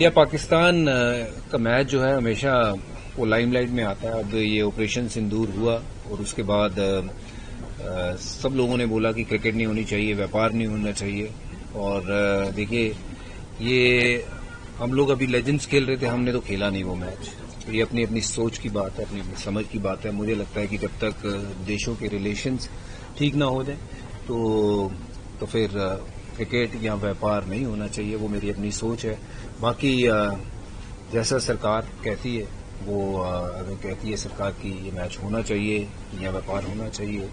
या पाकिस्तान का मैच जो है हमेशा वो लाइमलाइट में आता है। अब ये ऑपरेशन सिंदूर हुआ और उसके बाद सब लोगों ने बोला कि क्रिकेट नहीं होनी चाहिए, व्यापार नहीं होना चाहिए। और देखिए, ये हम लोग अभी लेजेंड्स खेल रहे थे, हमने तो खेला नहीं वो मैच। तो ये अपनी अपनी सोच की बात है, अपनी अपनी समझ की बात है। मुझे लगता है कि जब तक देशों के रिलेशंस ठीक ना हो जाए तो फिर क्रिकेट या व्यापार नहीं होना चाहिए। वो मेरी अपनी सोच है। बाकी जैसा सरकार कहती है, वो अगर कहती है सरकार की ये मैच होना चाहिए या व्यापार होना चाहिए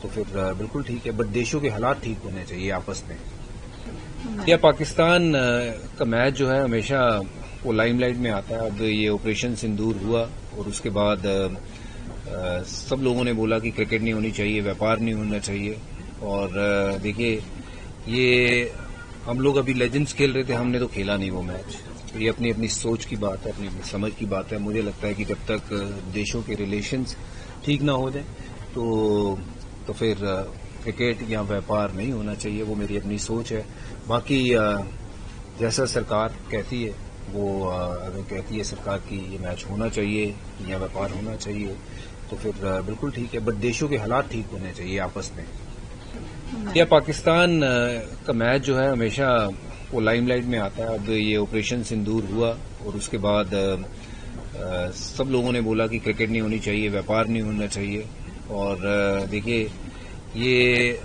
तो फिर बिल्कुल ठीक है। बट देशों के हालात ठीक होने चाहिए आपस में। या पाकिस्तान का मैच जो है हमेशा वो लाइमलाइट में आता है। अब ये ऑपरेशन सिंदूर हुआ और उसके बाद सब लोगों ने बोला कि क्रिकेट नहीं होनी चाहिए, व्यापार नहीं होना चाहिए। और देखिए, ये हम लोग अभी लेजेंड्स खेल रहे थे, हमने तो खेला नहीं वो मैच। तो ये अपनी अपनी सोच की बात है, अपनी अपनी समझ की बात है। मुझे लगता है कि जब तक देशों के रिलेशंस ठीक ना हो जाए तो फिर क्रिकेट या व्यापार नहीं होना चाहिए। वो मेरी अपनी सोच है। बाकी जैसा सरकार कहती है, वो अगर कहती है सरकार की ये मैच होना चाहिए या व्यापार होना चाहिए तो फिर बिल्कुल ठीक है। बट देशों के हालात ठीक होने चाहिए आपस में। या पाकिस्तान का मैच जो है हमेशा वो लाइमलाइट में आता है। अब ये ऑपरेशन सिंदूर हुआ और उसके बाद सब लोगों ने बोला कि क्रिकेट नहीं होनी चाहिए, व्यापार नहीं होना चाहिए। और देखिए, ये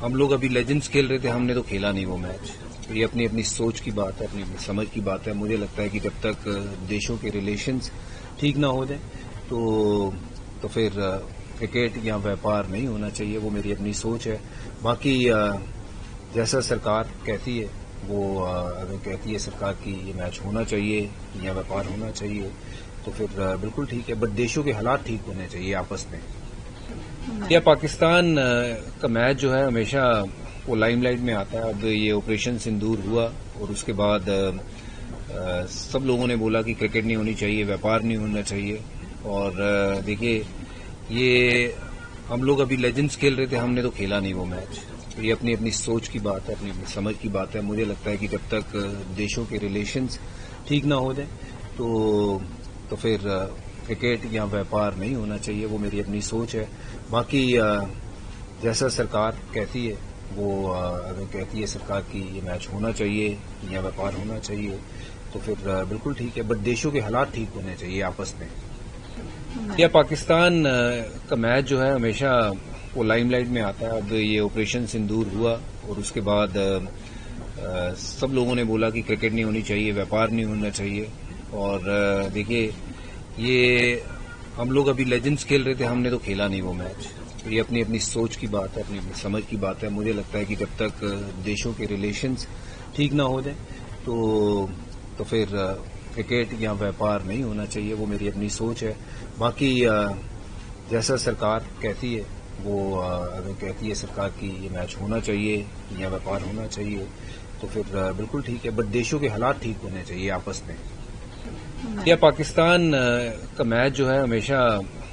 हम लोग अभी लेजेंड्स खेल रहे थे, हमने तो खेला नहीं वो मैच। तो ये अपनी अपनी सोच की बात है, अपनी अपनी समझ की बात है। मुझे लगता है कि जब तक देशों के रिलेशंस ठीक ना हो जाए तो फिर क्रिकेट या व्यापार नहीं होना चाहिए। वो मेरी अपनी सोच है। बाकी जैसा सरकार कहती है, वो अगर कहती है सरकार की ये मैच होना चाहिए या व्यापार होना चाहिए तो फिर बिल्कुल ठीक है। बट देशों के हालात ठीक होने चाहिए आपस में। या पाकिस्तान का मैच जो है हमेशा वो लाइमलाइट में आता है। अब ये ऑपरेशन सिंदूर हुआ और उसके बाद सब लोगों ने बोला कि क्रिकेट नहीं होनी चाहिए, व्यापार नहीं होना चाहिए। और देखिए, ये हम लोग अभी लेजेंड्स खेल रहे थे, हमने तो खेला नहीं वो मैच। तो ये अपनी अपनी सोच की बात है, अपनी अपनी समझ की बात है। मुझे लगता है कि जब तक देशों के रिलेशंस ठीक ना हो जाए तो फिर क्रिकेट या व्यापार नहीं होना चाहिए। वो मेरी अपनी सोच है। बाकी जैसा सरकार कहती है, वो अगर कहती है सरकार की ये मैच होना चाहिए या व्यापार होना चाहिए तो फिर बिल्कुल ठीक है। बट देशों के हालात ठीक होने चाहिए आपस में। या पाकिस्तान का मैच जो है हमेशा वो लाइमलाइट में आता है। अब ये ऑपरेशन सिंदूर हुआ और उसके बाद सब लोगों ने बोला कि क्रिकेट नहीं होनी चाहिए, व्यापार नहीं होना चाहिए। और देखिए, ये हम लोग अभी लेजेंड्स खेल रहे थे, हमने तो खेला नहीं वो मैच। तो ये अपनी अपनी सोच की बात है, अपनी अपनी समझ की बात है। मुझे लगता है कि जब तक देशों के रिलेशंस ठीक ना हो जाए तो फिर क्रिकेट या व्यापार नहीं होना चाहिए। वो मेरी अपनी सोच है। बाकी जैसा सरकार कहती है, वो अगर कहती है सरकार की ये मैच होना चाहिए या व्यापार होना चाहिए तो फिर बिल्कुल ठीक है। बट देशों के हालात ठीक होने चाहिए आपस में। या पाकिस्तान का मैच जो है हमेशा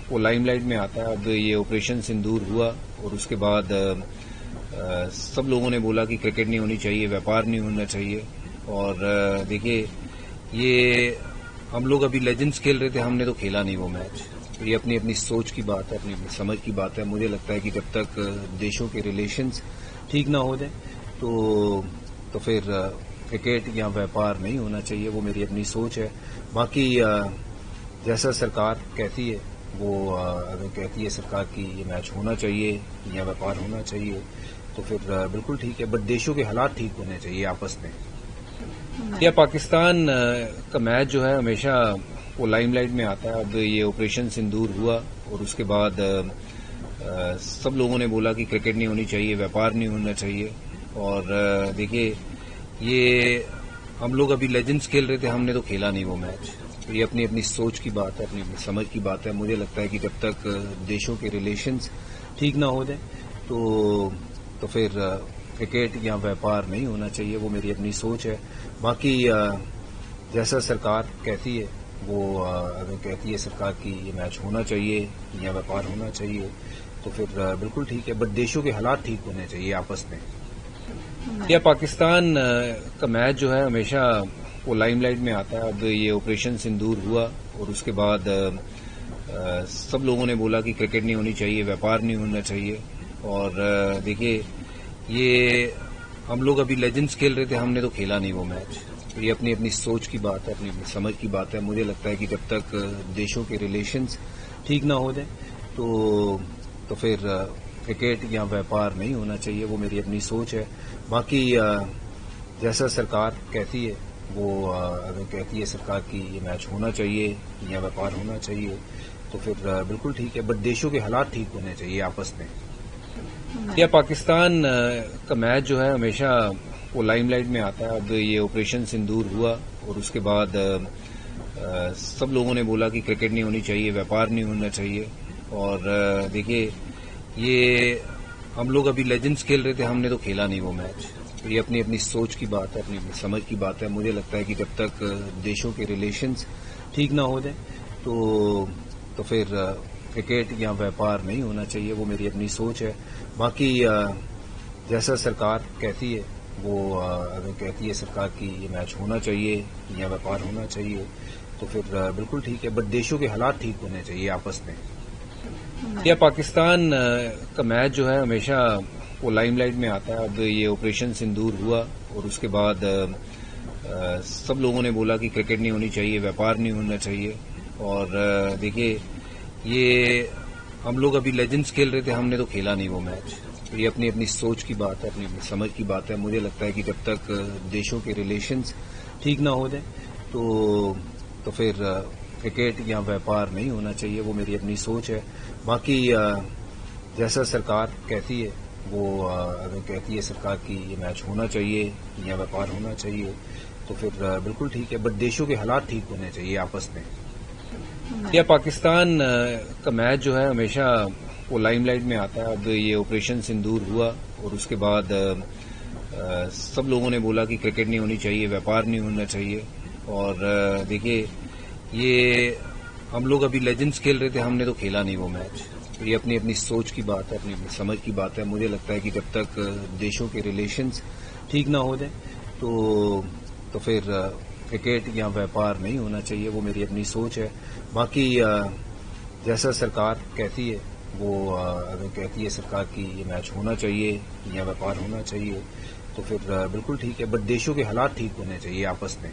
वो लाइमलाइट में आता है। अब ये ऑपरेशन सिंदूर हुआ और उसके बाद सब लोगों ने बोला कि क्रिकेट नहीं होनी चाहिए, व्यापार नहीं होना चाहिए। और देखिए, ये हम लोग अभी लेजेंड्स खेल रहे थे, हमने तो खेला नहीं वो मैच। तो ये अपनी अपनी सोच की बात है, अपनी अपनी समझ की बात है। मुझे लगता है कि जब तक देशों के रिलेशंस ठीक ना हो जाए तो फिर क्रिकेट या व्यापार नहीं होना चाहिए। वो मेरी अपनी सोच है। बाकी जैसा सरकार कहती है, वो अगर कहती है सरकार की ये मैच होना चाहिए या व्यापार होना चाहिए तो फिर बिल्कुल ठीक है। बट देशों के हालात ठीक होने चाहिए आपस में। या पाकिस्तान का मैच जो है हमेशा वो लाइमलाइट में आता है। अब ये ऑपरेशन सिंदूर हुआ और उसके बाद सब लोगों ने बोला कि क्रिकेट नहीं होनी चाहिए, व्यापार नहीं होना चाहिए। और देखिए, ये हम लोग अभी लेजेंड्स खेल रहे थे, हमने तो खेला नहीं वो मैच। तो ये अपनी अपनी सोच की बात है, अपनी अपनी समझ की बात है। मुझे लगता है कि जब तक देशों के रिलेशंस ठीक ना हो जाए तो फिर क्रिकेट या व्यापार नहीं होना चाहिए। वो मेरी अपनी सोच है। बाकी जैसा सरकार कहती है, वो अगर कहती है सरकार की ये मैच होना चाहिए या व्यापार होना चाहिए तो फिर बिल्कुल ठीक है। बट देशों के हालात ठीक होने चाहिए आपस में। या पाकिस्तान का मैच जो है हमेशा वो लाइमलाइट में आता है। अब ये ऑपरेशन सिंदूर हुआ और उसके बाद सब लोगों ने बोला कि क्रिकेट नहीं होनी चाहिए, व्यापार नहीं होना चाहिए। और देखिए, ये हम लोग अभी लेजेंड्स खेल रहे थे, हमने तो खेला नहीं वो मैच। तो ये अपनी अपनी सोच की बात है, अपनी समझ की बात है। मुझे लगता है कि जब तक देशों के रिलेशंस ठीक ना हो जाए तो फिर क्रिकेट या व्यापार नहीं होना चाहिए। वो मेरी अपनी सोच है। बाकी जैसा सरकार कहती है, वो अगर कहती है सरकार की ये मैच होना चाहिए या व्यापार होना चाहिए तो फिर बिल्कुल ठीक है। बट देशों के हालात ठीक होने चाहिए आपस में। या पाकिस्तान का मैच जो है हमेशा वो लाइमलाइट में आता है। अब ये ऑपरेशन सिंदूर हुआ और उसके बाद सब लोगों ने बोला कि क्रिकेट नहीं होनी चाहिए, व्यापार नहीं होना चाहिए। और देखिए, ये हम लोग अभी लेजेंड्स खेल रहे थे, हमने तो खेला नहीं वो मैच। तो ये अपनी अपनी सोच की बात है, अपनी समझ की बात है। मुझे लगता है कि जब तक देशों के रिलेशंस ठीक ना हो जाए तो फिर क्रिकेट या व्यापार नहीं होना चाहिए। वो मेरी अपनी सोच है। बाकी जैसा सरकार कहती है, वो अगर कहती है सरकार की ये मैच होना चाहिए या व्यापार होना चाहिए तो फिर बिल्कुल ठीक है। बट देशों के हालात ठीक होने चाहिए आपस में। या पाकिस्तान का मैच जो है हमेशा वो लाइमलाइट में आता है। अब ये ऑपरेशन सिंदूर हुआ और उसके बाद सब लोगों ने बोला कि क्रिकेट नहीं होनी चाहिए, व्यापार नहीं होना चाहिए। और देखिए, ये हम लोग अभी लेजेंड्स खेल रहे थे, हमने तो खेला नहीं वो मैच। तो ये अपनी अपनी सोच की बात है, अपनी समझ की बात है। मुझे लगता है कि जब तक देशों के रिलेशंस ठीक ना हो जाए तो फिर क्रिकेट या व्यापार नहीं होना चाहिए। वो मेरी अपनी सोच है। बाकी जैसा सरकार कहती है, वो अगर कहती है सरकार की ये मैच होना चाहिए या व्यापार होना चाहिए तो फिर बिल्कुल ठीक है। बट देशों के हालात ठीक होने चाहिए आपस में। या पाकिस्तान का मैच जो है हमेशा वो लाइमलाइट में आता है। अब ये ऑपरेशन सिंदूर हुआ और उसके बाद सब लोगों ने बोला कि क्रिकेट नहीं होनी चाहिए, व्यापार नहीं होना चाहिए। और देखिए, ये हम लोग अभी लेजेंड्स खेल रहे थे, हमने तो खेला नहीं वो मैच। तो ये अपनी अपनी सोच की बात है, अपनी समझ की बात है। मुझे लगता है कि जब तक देशों के रिलेशंस ठीक ना हो जाए तो फिर क्रिकेट या व्यापार नहीं होना चाहिए। वो मेरी अपनी सोच है। बाकी जैसा सरकार कहती है, वो अगर कहती है सरकार की ये मैच होना चाहिए या व्यापार होना चाहिए तो फिर बिल्कुल ठीक है। बट देशों के हालात ठीक होने चाहिए आपस में।